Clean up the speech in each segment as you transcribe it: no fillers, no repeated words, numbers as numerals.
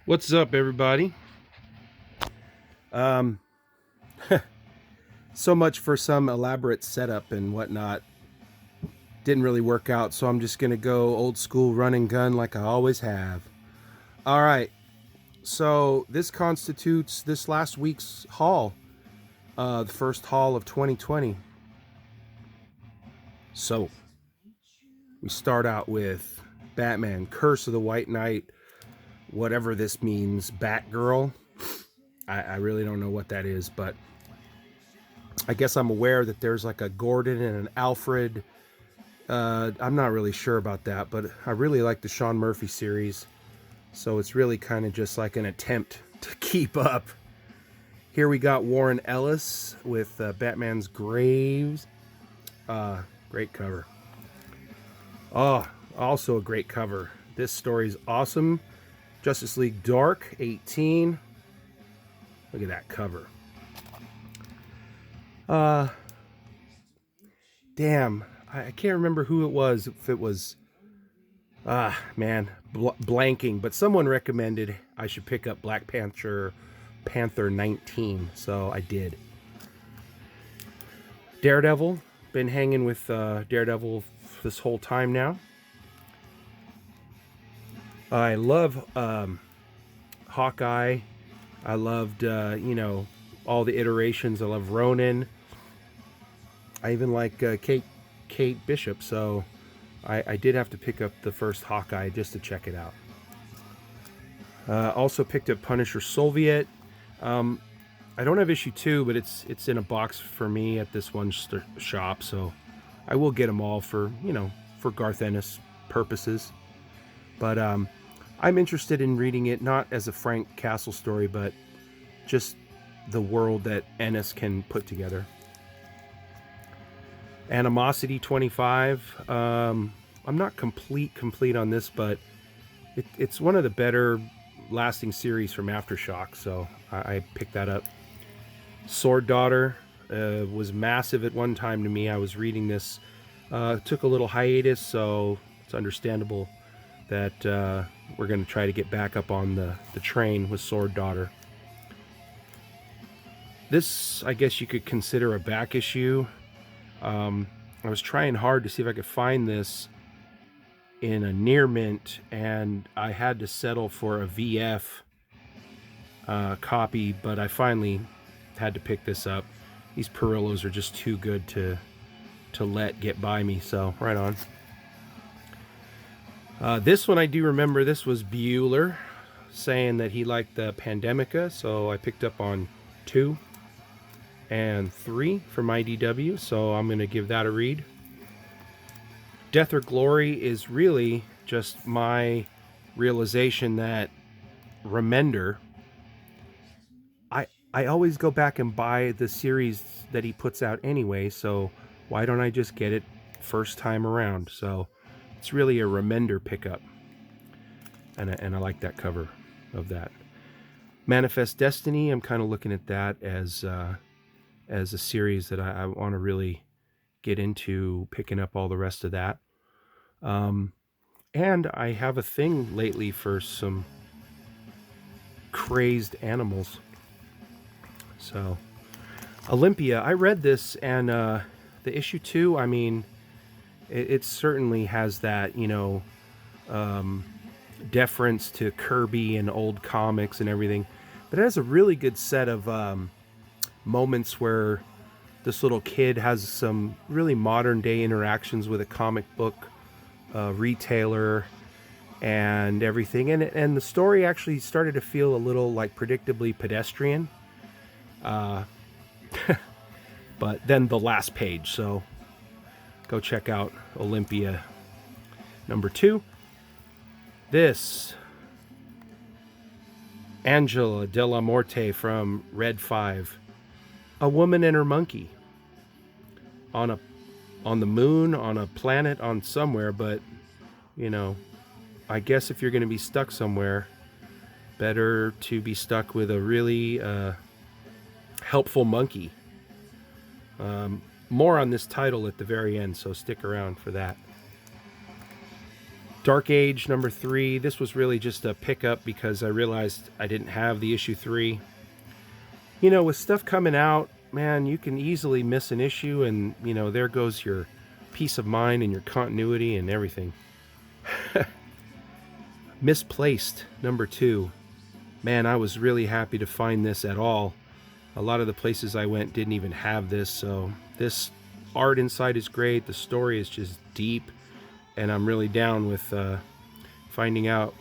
What's up, everybody? Um, so much for some elaborate setup and whatnot. Didn't really work out, so I'm just gonna go old school run and gun like I always have. All right, so this constitutes this last week's haul, the first haul of 2020. So we start out with Batman: Curse of the White Knight, whatever this means. Batgirl. I really don't know what that is, but I guess I'm aware that there's like a Gordon and an Alfred. I'm not really sure about that, but I really like the Sean Murphy series. So it's really kind of just like an attempt to keep up. Here we got Warren Ellis with Batman's Graves. Great cover. Oh, also a great cover. This story's awesome. Justice League Dark 18. Look at that cover. Damn, I can't remember who it was. If it was, blanking. But someone recommended I should pick up Black Panther 19, so I did. Daredevil, been hanging with Daredevil this whole time now. I love Hawkeye. I loved, all the iterations. I love Ronin. I even like Kate Bishop, so I did have to pick up the first Hawkeye just to check it out. Also picked up Punisher Soviet. I don't have issue 2, but it's in a box for me at this one shop, so I will get them all for Garth Ennis purposes. But I'm interested in reading it not as a Frank Castle story, but just the world that Ennis can put together. Animosity 25. I'm not complete on this, but it's one of the better lasting series from Aftershock, so I picked that up. Sword Daughter was massive at one time to me. I was reading this, took a little hiatus, so it's understandable that we're going to try to get back up on the train with Sword Daughter. This, I guess you could consider a back issue. I was trying hard to see if I could find this in a near mint, and I had to settle for a VF copy, but I finally had to pick this up. These Perillos are just too good to let get by me, so right on. This one I do remember. This was Bueller saying that he liked the Pandemica, so I picked up on 2 and 3 from IDW, so I'm going to give that a read. Death or Glory is really just my realization that Remender, I always go back and buy the series that he puts out anyway, so why don't I just get it first time around? So it's really a Remender pickup, and I like that cover of that. Manifest Destiny, I'm kind of looking at that as a series that I want to really get into, picking up all the rest of that. And I have a thing lately for some crazed animals. So, Olympia, I read this, and the issue 2, I mean, it certainly has that, deference to Kirby and old comics and everything. But it has a really good set of moments where this little kid has some really modern day interactions with a comic book retailer and everything, and the story actually started to feel a little like predictably pedestrian, but then the last page, so go check out Olympia number 2. This Angela De La Morte from Red 5, a woman and her monkey on the moon, on a planet, on somewhere, but I guess if you're going to be stuck somewhere, better to be stuck with a really helpful monkey. More on this title at the very end, so stick around for that. Dark Age number 3. This was really just a pickup because I realized I didn't have the issue 3. You know, with stuff coming out, man, you can easily miss an issue, and, you know, there goes your peace of mind and your continuity and everything. Misplaced number 2. Man, I was really happy to find this at all. A lot of the places I went didn't even have this, so this art inside is great. The story is just deep, and I'm really down with finding out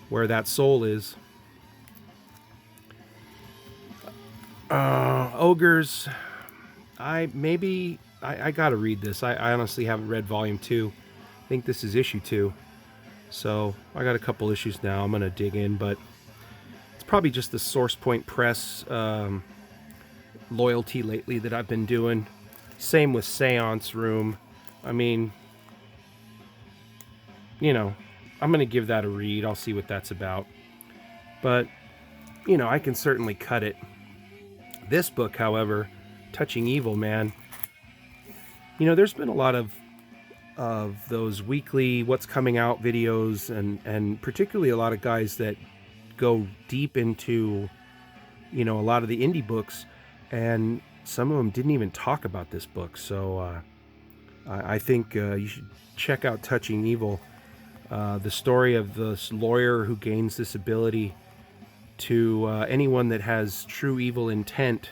where that soul is. Ogres, I gotta read this. I honestly haven't read volume 2. I think this is issue 2. So I got a couple issues now. I'm gonna dig in, but it's probably just the Source Point Press loyalty lately that I've been doing. Same with Seance Room. I mean, you know, I'm gonna give that a read. I'll see what that's about. But, you know, I can certainly cut it. This book, however, Touching Evil, man, you know, there's been a lot of those weekly what's coming out videos, and particularly a lot of guys that go deep into, you know, a lot of the indie books, and some of them didn't even talk about this book. So I think you should check out Touching Evil. The story of this lawyer who gains this ability to anyone that has true evil intent.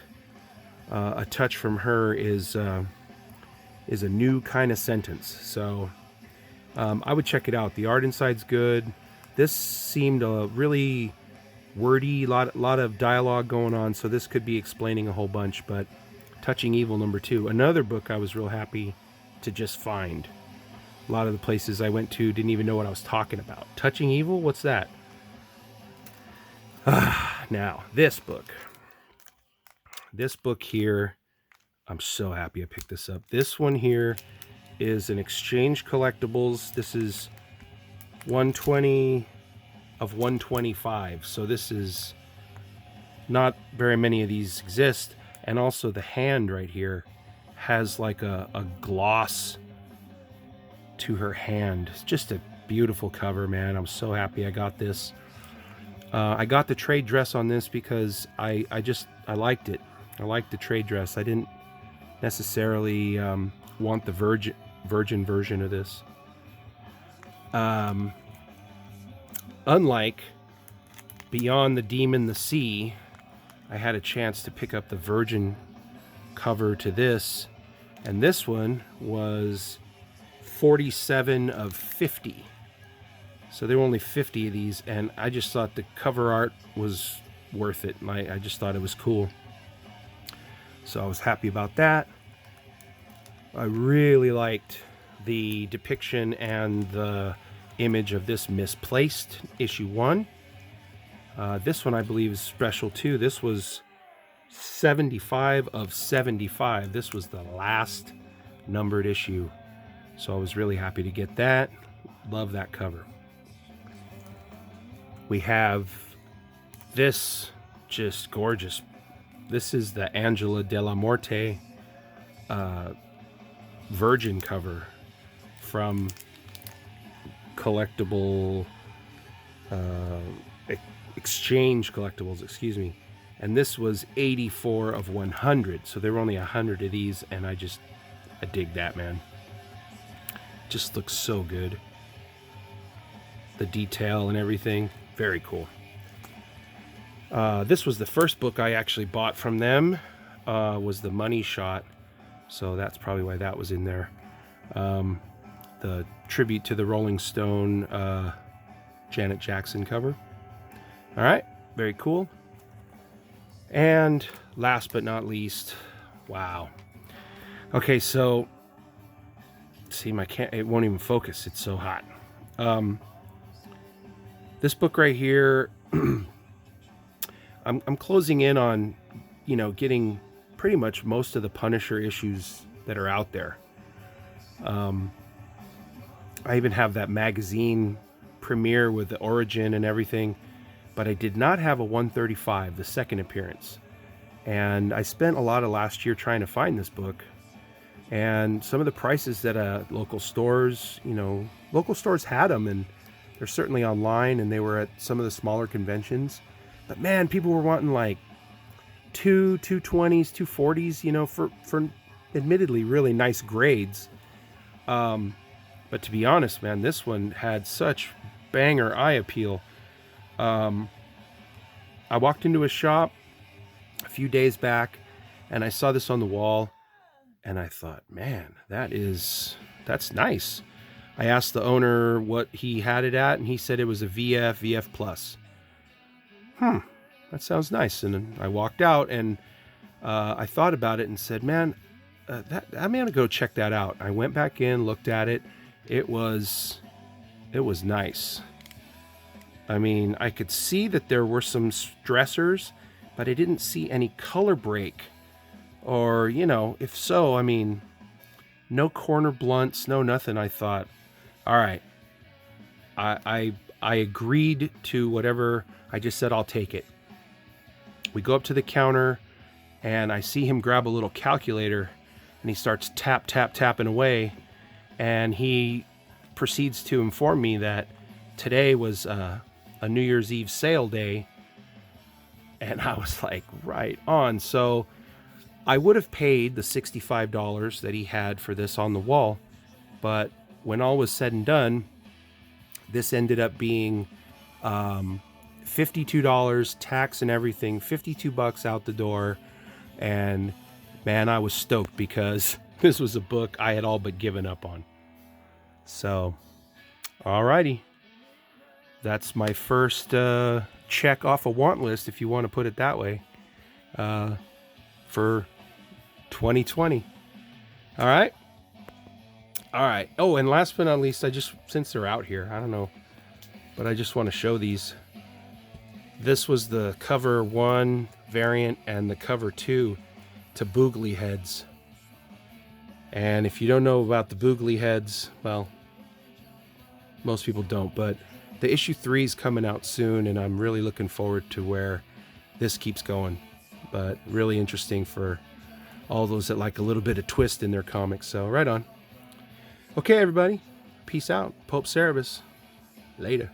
A touch from her is a new kind of sentence. So I would check it out. The art inside's good. This seemed a really wordy, lot of dialogue going on, so this could be explaining a whole bunch. But Touching Evil number 2, another book I was real happy to just find. A lot of the places I went to didn't even know what I was talking about. Touching Evil? What's that? Now, this book here, I'm so happy I picked this up. This one here is an Exchange Collectibles. This is 120 of 125. So this is not very many of these exist. And also the hand right here has like a gloss to her hand. It's just a beautiful cover, man. I'm so happy I got this. I got the trade dress on this because I liked it. I liked the trade dress. I didn't necessarily want the virgin version of this. Unlike Beyond the Demon, the Sea, I had a chance to pick up the virgin cover to this, and this one was 47 of 50. So there were only 50 of these, and I just thought the cover art was worth it. I just thought it was cool. So I was happy about that. I really liked the depiction and the image of this Misplaced, issue 1. This one I believe is special too. This was 75 of 75. This was the last numbered issue. So I was really happy to get that. Love that cover. We have this just gorgeous. This is the Angela de la Morte virgin cover from Collectible Exchange Collectibles, excuse me. And this was 84 of 100. So there were only 100 of these, and I dig that, man. Just looks so good. The detail and everything, very cool. This was the first book I actually bought from them, was The Money Shot. So that's probably why that was in there. The tribute to the Rolling Stone Janet Jackson cover. All right, very cool. And last but not least, wow. Okay, so see, it won't even focus. It's so hot. This book right here, I'm closing in on, you know, getting pretty much most of the Punisher issues that are out there. I even have that magazine premiere with the origin and everything, but I did not have a 135, the second appearance. And I spent a lot of last year trying to find this book. And some of the prices that local stores, local stores had them, and they're certainly online, and they were at some of the smaller conventions. But man, people were wanting like 220s, 240s, for admittedly really nice grades. But to be honest, man, this one had such banger eye appeal. I walked into a shop a few days back, and I saw this on the wall, and I thought, man, that's nice. I asked the owner what he had it at, and he said it was a VF Plus. That sounds nice. And I walked out, and I thought about it and said, man, I'm gonna go check that out. I went back in, looked at it. It was nice. I mean, I could see that there were some stressors, but I didn't see any color break. Or, if so, I mean, no corner blunts, no nothing. I thought, all right, I agreed to whatever I just said. I'll take it. We go up to the counter, and I see him grab a little calculator, and he starts tapping away, and he proceeds to inform me that today was a New Year's Eve sale day. And I was like, right on. So I would have paid the $65 that he had for this on the wall, but when all was said and done, this ended up being $52, tax and everything, $52 out the door. And man, I was stoked because this was a book I had all but given up on. So, alrighty. That's my first check off a want list, if you want to put it that way, for 2020. All right. Oh, and last but not least, since they're out here, I don't know, but I just want to show these. This was the cover 1 variant and the cover 2 to Boogly heads. And if you don't know about the Boogly heads, well, most people don't, but the issue 3 is coming out soon, and I'm really looking forward to where this keeps going. But really interesting for all those that like a little bit of twist in their comics. So right on. Okay, everybody. Peace out. Pope Cerebus. Later.